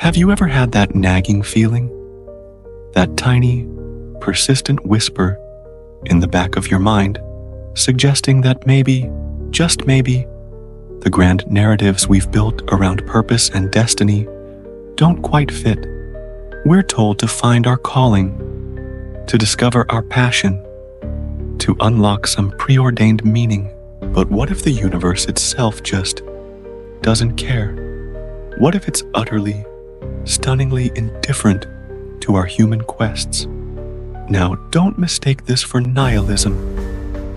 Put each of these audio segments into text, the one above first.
Have you ever had that nagging feeling? That tiny, persistent whisper in the back of your mind, suggesting that maybe, just maybe, the grand narratives we've built around purpose and destiny don't quite fit. We're told to find our calling, to discover our passion, to unlock some preordained meaning. But what if the universe itself just doesn't care? What if it's utterly, stunningly indifferent to our human quests? Now, don't mistake this for nihilism,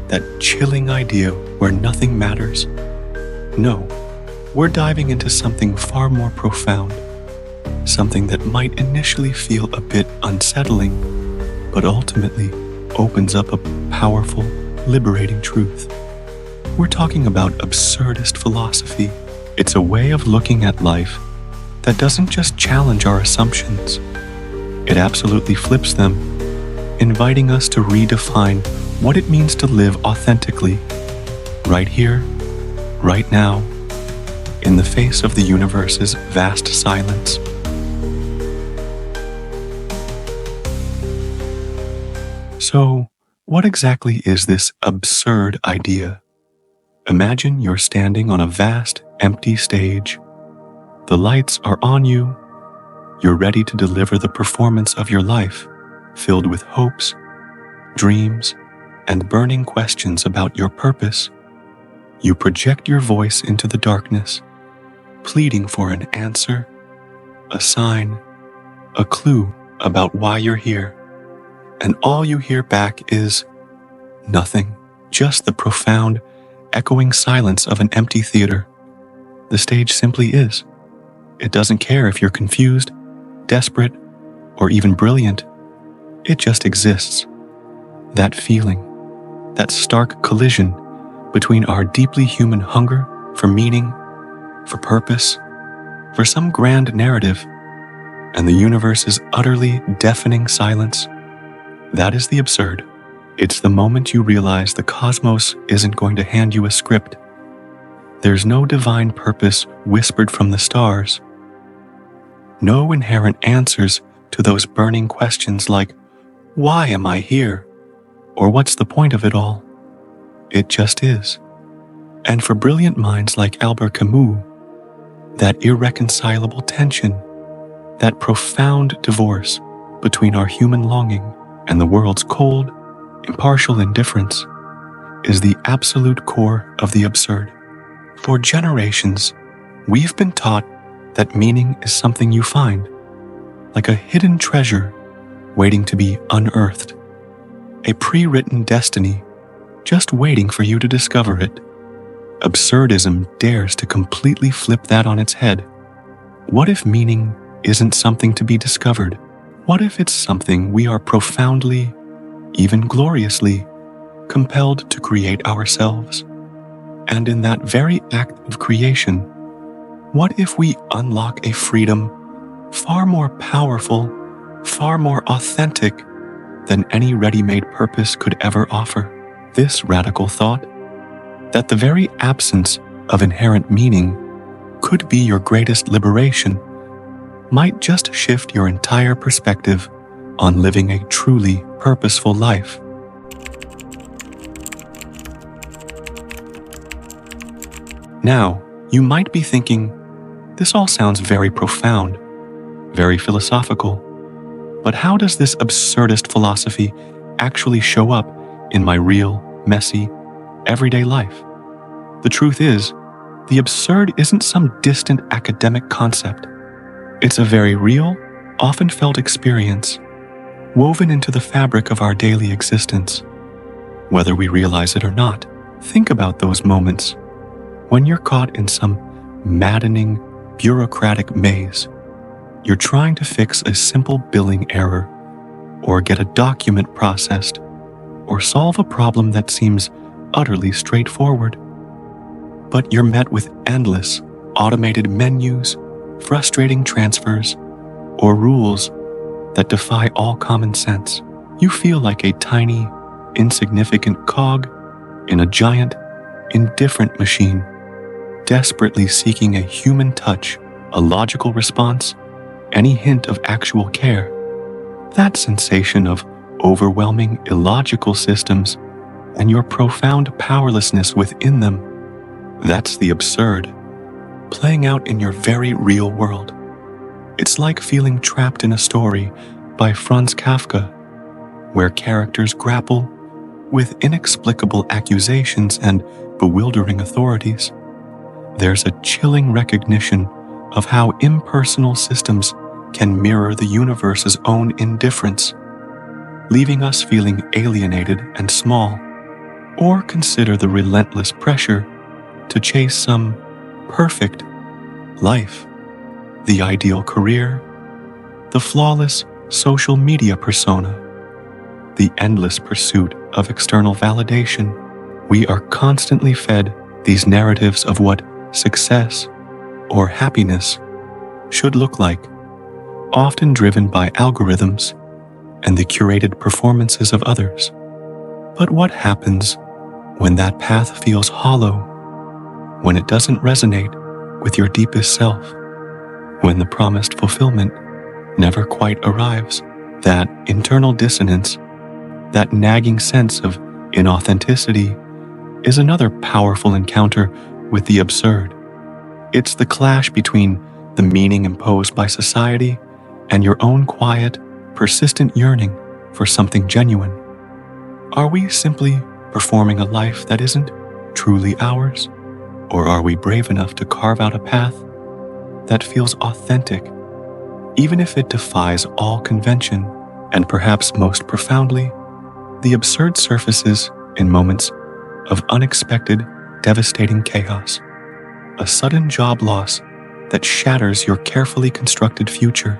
that chilling idea where nothing matters. No, we're diving into something far more profound, something that might initially feel a bit unsettling, but ultimately opens up a powerful, liberating truth. We're talking about absurdist philosophy. It's a way of looking at life that doesn't just challenge our assumptions. It absolutely flips them, inviting us to redefine what it means to live authentically, right here, right now, in the face of the universe's vast silence. So, what exactly is this absurd idea? Imagine you're standing on a vast, empty stage. The lights are on you. You're ready to deliver the performance of your life, filled with hopes, dreams, and burning questions about your purpose. You project your voice into the darkness, pleading for an answer, a sign, a clue about why you're here. And all you hear back is nothing, just the profound, echoing silence of an empty theater. The stage simply is. It doesn't care if you're confused, desperate, or even brilliant. It just exists. That feeling, that stark collision between our deeply human hunger for meaning, for purpose, for some grand narrative, and the universe's utterly deafening silence. That is the absurd. It's the moment you realize the cosmos isn't going to hand you a script. There's no divine purpose whispered from the stars. No inherent answers to those burning questions like, why am I here? Or what's the point of it all? It just is. And for brilliant minds like Albert Camus, that irreconcilable tension, that profound divorce between our human longing and the world's cold, impartial indifference, is the absolute core of the absurd. For generations, we've been taught that meaning is something you find, like a hidden treasure waiting to be unearthed, a pre-written destiny just waiting for you to discover it. Absurdism dares to completely flip that on its head. What if meaning isn't something to be discovered? What if it's something we are profoundly, even gloriously, compelled to create ourselves? And in that very act of creation, what if we unlock a freedom far more powerful, far more authentic than any ready-made purpose could ever offer? This radical thought, that the very absence of inherent meaning could be your greatest liberation, might just shift your entire perspective on living a truly purposeful life. Now, you might be thinking, this all sounds very profound, very philosophical, but how does this absurdist philosophy actually show up in my real, messy, everyday life? The truth is, the absurd isn't some distant academic concept. It's a very real, often felt experience, woven into the fabric of our daily existence. Whether we realize it or not, think about those moments when you're caught in some maddening, bureaucratic maze. You're trying to fix a simple billing error, or get a document processed, or solve a problem that seems utterly straightforward. But you're met with endless, automated menus, frustrating transfers, or rules that defy all common sense. You feel like a tiny, insignificant cog in a giant, indifferent machine, desperately seeking a human touch, a logical response, any hint of actual care. That sensation of overwhelming illogical systems and your profound powerlessness within them, that's the absurd, playing out in your very real world. It's like feeling trapped in a story by Franz Kafka, where characters grapple with inexplicable accusations and bewildering authorities. There's a chilling recognition of how impersonal systems can mirror the universe's own indifference, leaving us feeling alienated and small. Or consider the relentless pressure to chase some perfect life, the ideal career, the flawless social media persona, the endless pursuit of external validation. We are constantly fed these narratives of what success or happiness should look like, often driven by algorithms and the curated performances of others. But what happens when that path feels hollow, when it doesn't resonate with your deepest self, when the promised fulfillment never quite arrives? That internal dissonance, that nagging sense of inauthenticity, is another powerful encounter with the absurd. It's the clash between the meaning imposed by society and your own quiet, persistent yearning for something genuine. Are we simply performing a life that isn't truly ours? Or are we brave enough to carve out a path that feels authentic, even if it defies all convention? And perhaps most profoundly, the absurd surfaces in moments of unexpected, devastating chaos. A sudden job loss that shatters your carefully constructed future.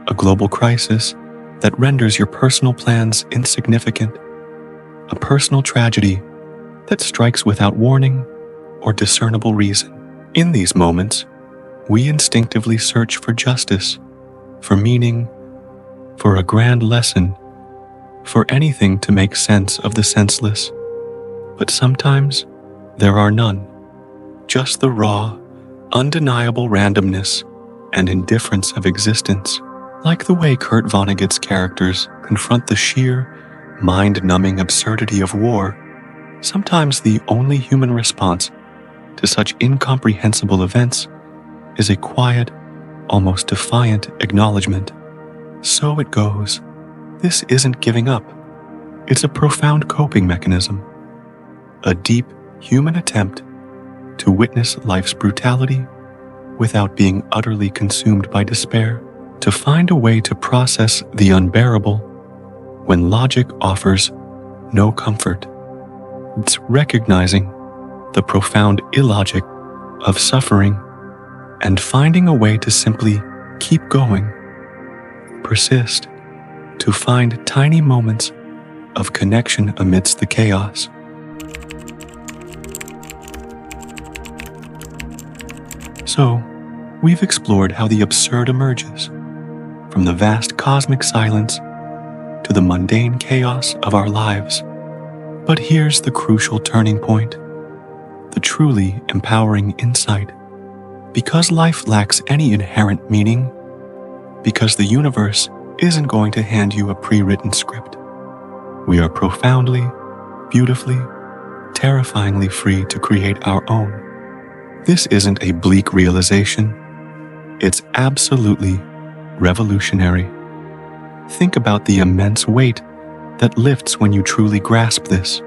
A global crisis that renders your personal plans insignificant. A personal tragedy that strikes without warning or discernible reason. In these moments, we instinctively search for justice, for meaning, for a grand lesson, for anything to make sense of the senseless. But sometimes there are none. Just the raw, undeniable randomness and indifference of existence. Like the way Kurt Vonnegut's characters confront the sheer, mind-numbing absurdity of war, sometimes the only human response to such incomprehensible events is a quiet, almost defiant acknowledgement. So it goes. This isn't giving up. It's a profound coping mechanism. A deep human attempt to witness life's brutality without being utterly consumed by despair, to find a way to process the unbearable when logic offers no comfort. It's recognizing the profound illogic of suffering and finding a way to simply keep going, persist, to find tiny moments of connection amidst the chaos. So, we've explored how the absurd emerges from the vast cosmic silence to the mundane chaos of our lives. But here's the crucial turning point, the truly empowering insight. Because life lacks any inherent meaning, because the universe isn't going to hand you a pre-written script, we are profoundly, beautifully, terrifyingly free to create our own. This isn't a bleak realization. It's absolutely revolutionary. Think about the immense weight that lifts when you truly grasp this.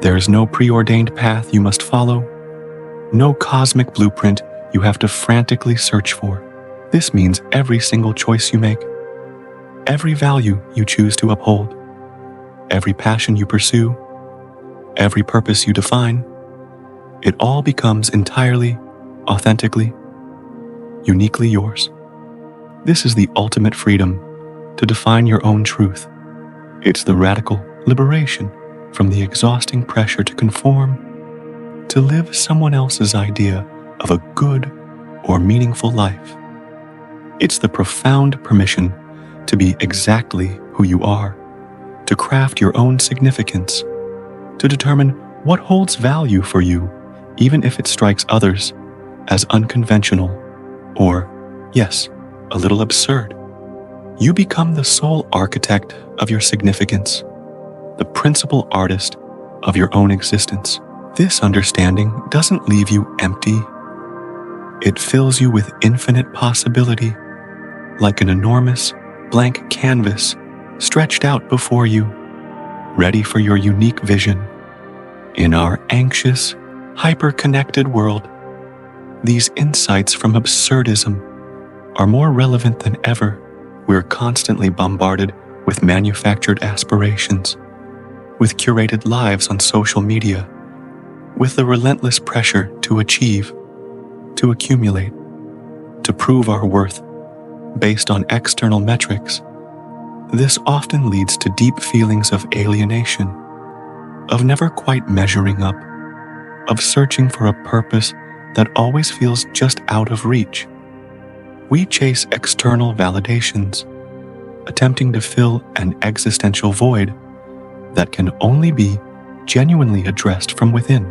There is no preordained path you must follow, no cosmic blueprint you have to frantically search for. This means every single choice you make, every value you choose to uphold, every passion you pursue, every purpose you define, it all becomes entirely, authentically, uniquely yours. This is the ultimate freedom to define your own truth. It's the radical liberation from the exhausting pressure to conform, to live someone else's idea of a good or meaningful life. It's the profound permission to be exactly who you are, to craft your own significance, to determine what holds value for you, even if it strikes others as unconventional or, yes, a little absurd, you become the sole architect of your significance, the principal artist of your own existence. This understanding doesn't leave you empty. It fills you with infinite possibility, like an enormous, blank canvas stretched out before you, ready for your unique vision. In our anxious, hyper-connected world, these insights from absurdism are more relevant than ever. We're constantly bombarded with manufactured aspirations, with curated lives on social media, with the relentless pressure to achieve, to accumulate, to prove our worth based on external metrics. This often leads to deep feelings of alienation, of never quite measuring up, of searching for a purpose that always feels just out of reach. We chase external validations, attempting to fill an existential void that can only be genuinely addressed from within.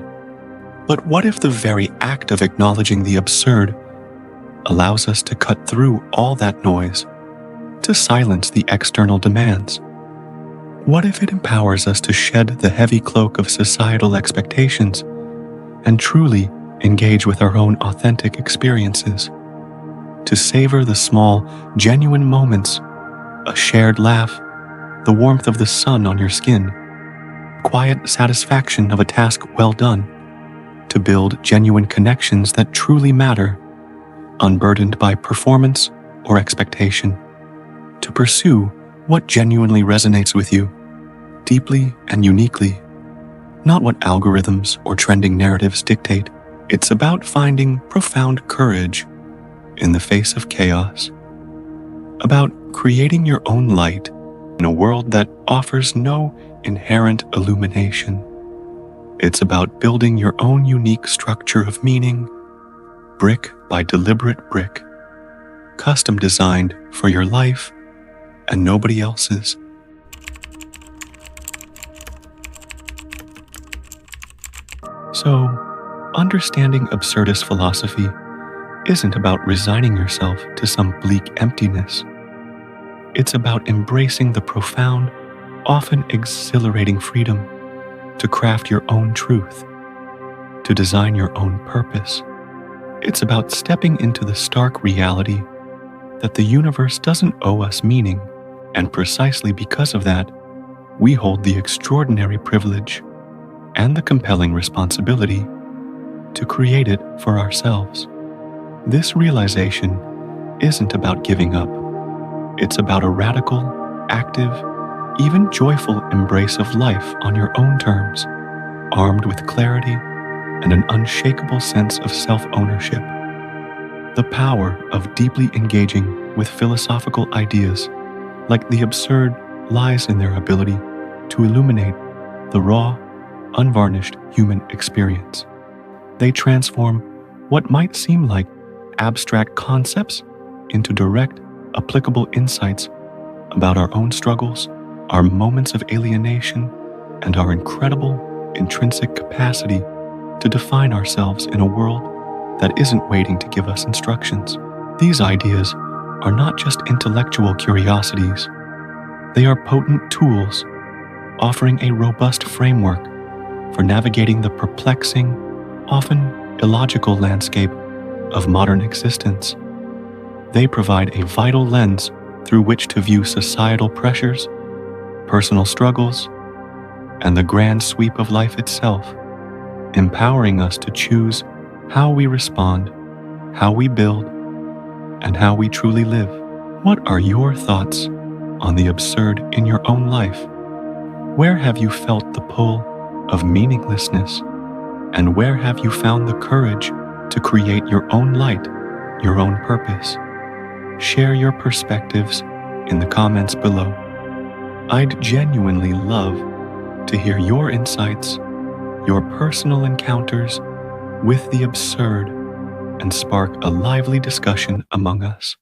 But what if the very act of acknowledging the absurd allows us to cut through all that noise, to silence the external demands? What if it empowers us to shed the heavy cloak of societal expectations and truly engage with our own authentic experiences? To savor the small, genuine moments, a shared laugh, the warmth of the sun on your skin, quiet satisfaction of a task well done, to build genuine connections that truly matter, unburdened by performance or expectation, to pursue what genuinely resonates with you, deeply and uniquely, not what algorithms or trending narratives dictate. It's about finding profound courage in the face of chaos, about creating your own light in a world that offers no inherent illumination. It's about building your own unique structure of meaning, brick by deliberate brick, custom designed for your life and nobody else's. So, understanding absurdist philosophy isn't about resigning yourself to some bleak emptiness. It's about embracing the profound, often exhilarating freedom to craft your own truth, to design your own purpose. It's about stepping into the stark reality that the universe doesn't owe us meaning, and precisely because of that, we hold the extraordinary privilege and the compelling responsibility to create it for ourselves. This realization isn't about giving up. It's about a radical, active, even joyful embrace of life on your own terms, armed with clarity and an unshakable sense of self-ownership. The power of deeply engaging with philosophical ideas like the absurd lies in their ability to illuminate the raw, unvarnished human experience. They transform what might seem like abstract concepts into direct, applicable insights about our own struggles, our moments of alienation, and our incredible intrinsic capacity to define ourselves in a world that isn't waiting to give us instructions. These ideas are not just intellectual curiosities. They are potent tools, offering a robust framework for navigating the perplexing, often illogical landscape of modern existence. They provide a vital lens through which to view societal pressures, personal struggles, and the grand sweep of life itself, empowering us to choose how we respond, how we build, and how we truly live. What are your thoughts on the absurd in your own life? Where have you felt the pull of meaninglessness? And where have you found the courage to create your own light, your own purpose? Share your perspectives in the comments below. I'd genuinely love to hear your insights, your personal encounters with the absurd, and spark a lively discussion among us.